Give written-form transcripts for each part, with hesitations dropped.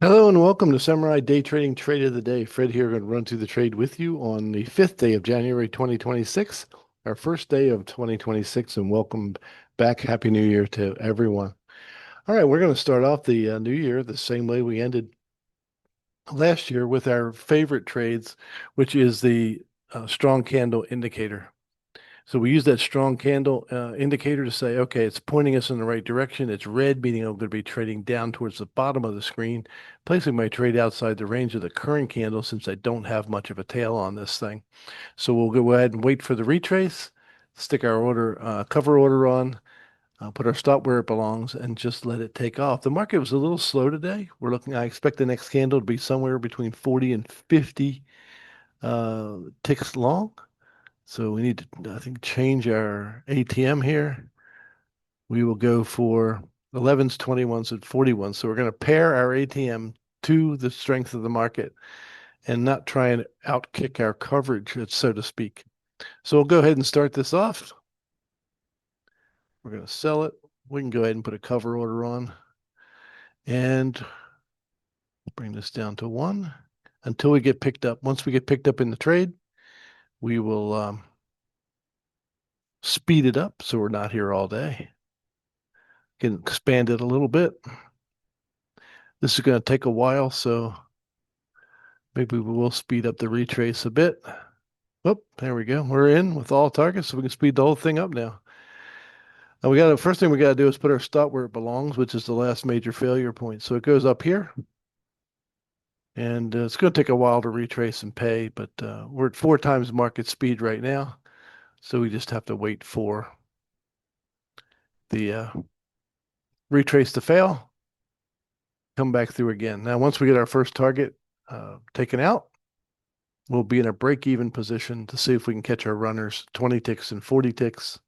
Hello and welcome to Samurai Day Trading Trade of the Day. Fred here, going to run through the trade with you on the 5th day of January 2026, our first day of 2026, and welcome back. Happy New Year to everyone. All right, we're going to start off the new year the same way we ended last year with our favorite trades, which is the strong candle indicator. So we use that strong candle indicator to say, okay, it's pointing us in the right direction. It's red, meaning I'm going to be trading down towards the bottom of the screen, placing my trade outside the range of the current candle since I don't have much of a tail on this thing. So we'll go ahead and wait for the retrace, stick our order, cover order on, put our stop where it belongs, and just let it take off. The market was a little slow today. I expect the next candle to be somewhere between 40 and 50 ticks long. So we need to, I think, change our ATM here. We will go for 11s, 21s, and 41s. So we're going to pair our ATM to the strength of the market and not try and outkick our coverage, so to speak. So we'll go ahead and start this off. We're going to sell it. We can go ahead and put a cover order on and bring this down to 1 until we get picked up. Once we get picked up in the trade, we will speed it up so we're not here all day. Can expand it a little bit. This is going to take a while, so maybe we will speed up the retrace a bit. Oh, there we go. We're in with all targets, so we can speed the whole thing up now. And first thing we got to do is put our stop where it belongs, which is the last major failure point. So it goes up here, and it's going to take a while to retrace and pay, but we're at 4 times market speed right now, so we just have to wait for the retrace to fail, come back through again. Now, once we get our first target taken out, we'll be in a break-even position to see if we can catch our runners 20 ticks and 40 ticks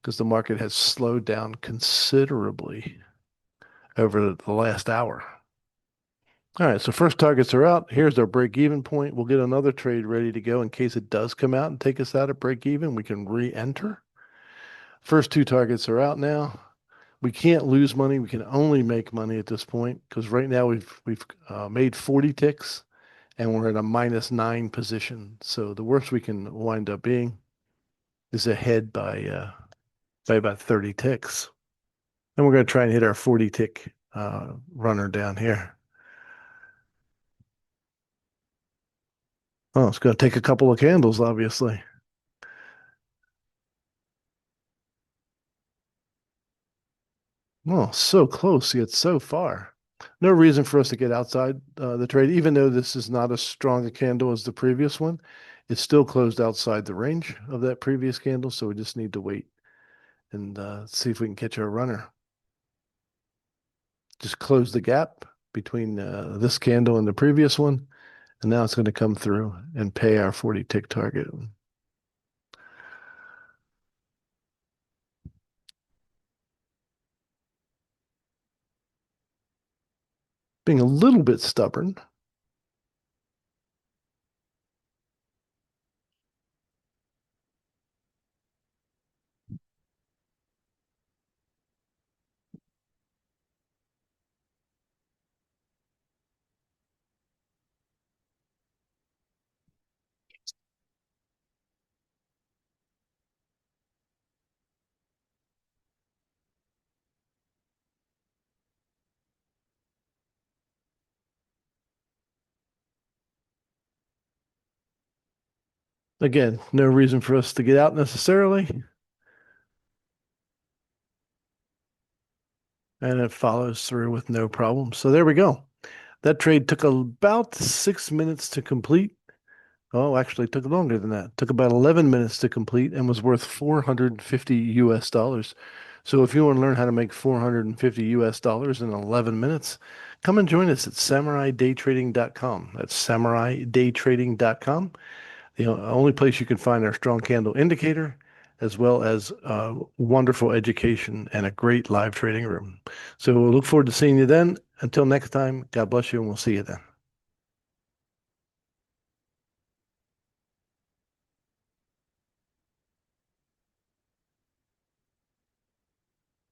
because the market has slowed down considerably over the last hour. All right, so first targets are out. Here's our break-even point. We'll get another trade ready to go in case it does come out and take us out at break-even. We can re-enter. First 2 targets are out now. We can't lose money. We can only make money at this point because right now we've made 40 ticks and we're in a -9 position. So the worst we can wind up being is ahead by about 30 ticks. And we're going to try and hit our 40 tick runner down here. Oh, it's going to take a couple of candles, obviously. Oh, so close yet so far. No reason for us to get outside the trade, even though this is not as strong a candle as the previous one. It's still closed outside the range of that previous candle, so we just need to wait and see if we can catch our runner. Just close the gap between this candle and the previous one, and now it's going to come through and pay our 40 tick target. Being a little bit stubborn. Again, no reason for us to get out necessarily. And it follows through with no problem. So there we go. That trade took about 6 minutes to complete. Oh, actually, it took longer than that. It took about 11 minutes to complete and was worth 450 US dollars. So if you want to learn how to make 450 US dollars in 11 minutes, come and join us at SamuraiDayTrading.com. That's SamuraiDayTrading.com. The only place you can find our strong candle indicator, as well as wonderful education and a great live trading room. So we'll look forward to seeing you then. Until next time, God bless you, and we'll see you then.